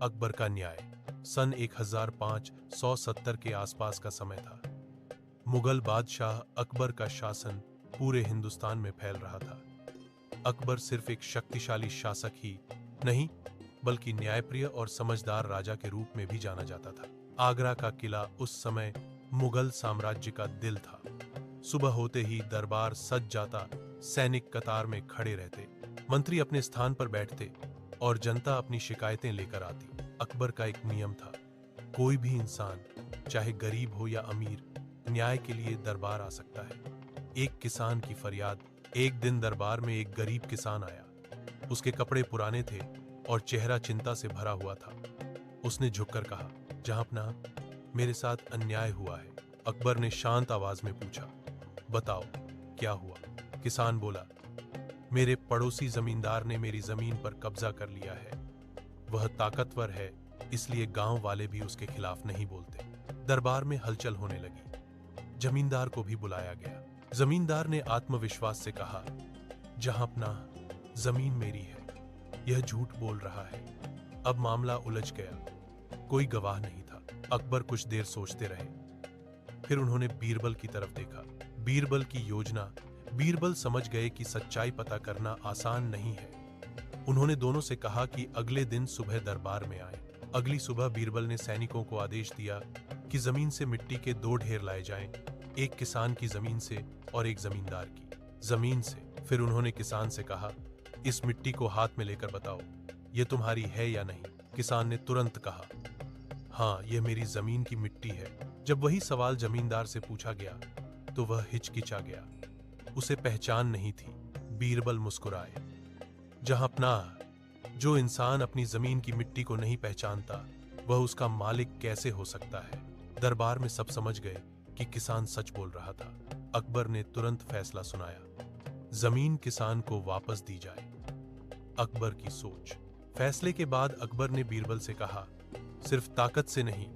अकबर का न्याय। सन 1570 के आसपास का समय था। मुगल बादशाह अकबर का शासन पूरे हिंदुस्तान में फैल रहा था। अकबर सिर्फ एक शक्तिशाली शासक ही नहीं, बल्कि न्यायप्रिय और समझदार राजा के रूप में भी जाना जाता था। आगरा का किला उस समय मुगल साम्राज्य का दिल था। सुबह होते ही दरबार सज जाता, सैनिक कतार में खड़े रहते, मंत्री अपने स्थान पर बैठते और जनता अपनी शिकायतें लेकर आती। अकबर का एक नियम था, कोई भी इंसान, चाहे गरीब हो या अमीर, न्याय के लिए दरबार आ सकता है। एक किसान की फरियाद। एक दिन दरबार में एक गरीब किसान आया। उसके कपड़े पुराने थे और चेहरा चिंता से भरा हुआ था। उसने झुककर कहा, जहांपनाह, मेरे साथ अन्याय हुआ है। अकबर ने शांत आवाज में पूछा, बताओ क्या हुआ? किसान बोला, मेरे पड़ोसी जमींदार ने मेरी जमीन पर कब्जा कर लिया है। वह ताकतवर है, इसलिए गांव वाले भी उसके खिलाफ नहीं बोलते। दरबार में हलचल होने लगी। जमींदार को भी बुलाया गया। जमींदार ने आत्मविश्वास से कहा, जहांपनाह, जमीन मेरी है, यह झूठ बोल रहा है। अब मामला उलझ गया। कोई गवाह नहीं था। अकबर कुछ देर सोचते रहे। फिर उन्होंने बीरबल की तरफ देखा। बीरबल की योजना। बीरबल समझ गए कि सच्चाई पता करना आसान नहीं है। उन्होंने दोनों से कहा कि अगले दिन सुबह दरबार में आए। अगली सुबह बीरबल ने सैनिकों को आदेश दिया कि जमीन से मिट्टी के 2 ढेर लाए जाएं, एक किसान की जमीन से और एक जमींदार की जमीन से। फिर उन्होंने किसान से कहा, इस मिट्टी को हाथ में लेकर बताओ, यह तुम्हारी है या नहीं? किसान ने तुरंत कहा, हाँ, यह मेरी जमीन की मिट्टी है। जब वही सवाल जमींदार से पूछा गया तो वह हिचकिचा गया। उसे पहचान नहीं थी। बीरबल मुस्कुराए, जहांपनाह, जो इंसान अपनी जमीन की मिट्टी को नहीं पहचानता, वह उसका मालिक कैसे हो सकता है? दरबार में सब समझ गए कि किसान सच बोल रहा था। अकबर ने तुरंत फैसला सुनाया, जमीन किसान को वापस दी जाए। अकबर की सोच। फैसले के बाद अकबर ने बीरबल से कहा, सिर्फ ताकत से नहीं,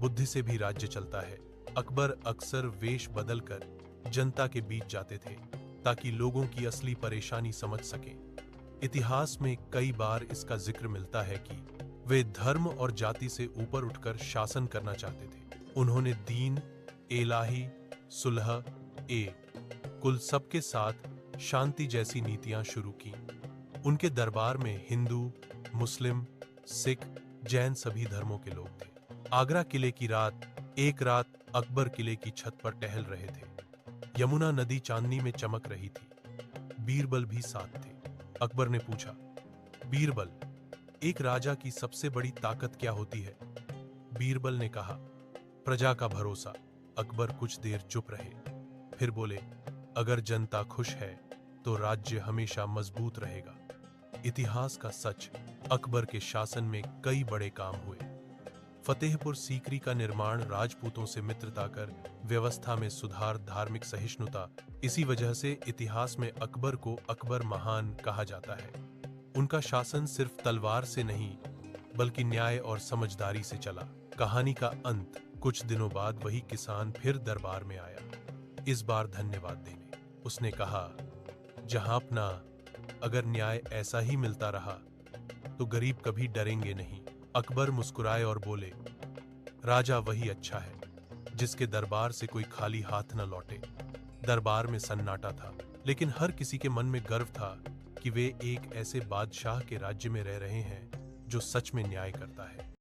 बुद्धि से भी राज्य चलता है। अकबर अक्सर वेश बदलकर जनता के बीच जाते थे ताकि लोगों की असली परेशानी समझ सकें। इतिहास में कई बार इसका जिक्र मिलता है कि वे धर्म और जाति से ऊपर उठकर शासन करना चाहते थे। उन्होंने दीन, इलाही, सुलह, कुल सबके साथ शांति जैसी नीतियां शुरू की। उनके दरबार में हिंदू, मुस्लिम, सिख, जैन सभी धर्मों के लोग थे। आगरा किले की रात। एक रात अकबर किले की छत पर टहल रहे थे। यमुना नदी चांदनी में चमक रही थी। बीरबल भी साथ थे। अकबर ने पूछा, बीरबल, एक राजा की सबसे बड़ी ताकत क्या होती है? बीरबल ने कहा, प्रजा का भरोसा। अकबर कुछ देर चुप रहे, फिर बोले, अगर जनता खुश है तो राज्य हमेशा मजबूत रहेगा। इतिहास का सच। अकबर के शासन में कई बड़े काम हुए। फतेहपुर सीकरी का निर्माण, राजपूतों से मित्रता कर व्यवस्था में सुधार, धार्मिक सहिष्णुता। इसी वजह से इतिहास में अकबर को अकबर महान कहा जाता है। उनका शासन सिर्फ तलवार से नहीं, बल्कि न्याय और समझदारी से चला। कहानी का अंत। कुछ दिनों बाद वही किसान फिर दरबार में आया, इस बार धन्यवाद देने। उसने कहा, जहांपनाह, अगर न्याय ऐसा ही मिलता रहा तो गरीब कभी डरेंगे नहीं। अकबर मुस्कुराए और बोले, राजा वही अच्छा है जिसके दरबार से कोई खाली हाथ न लौटे। दरबार में सन्नाटा था, लेकिन हर किसी के मन में गर्व था कि वे एक ऐसे बादशाह के राज्य में रह रहे हैं जो सच में न्याय करता है।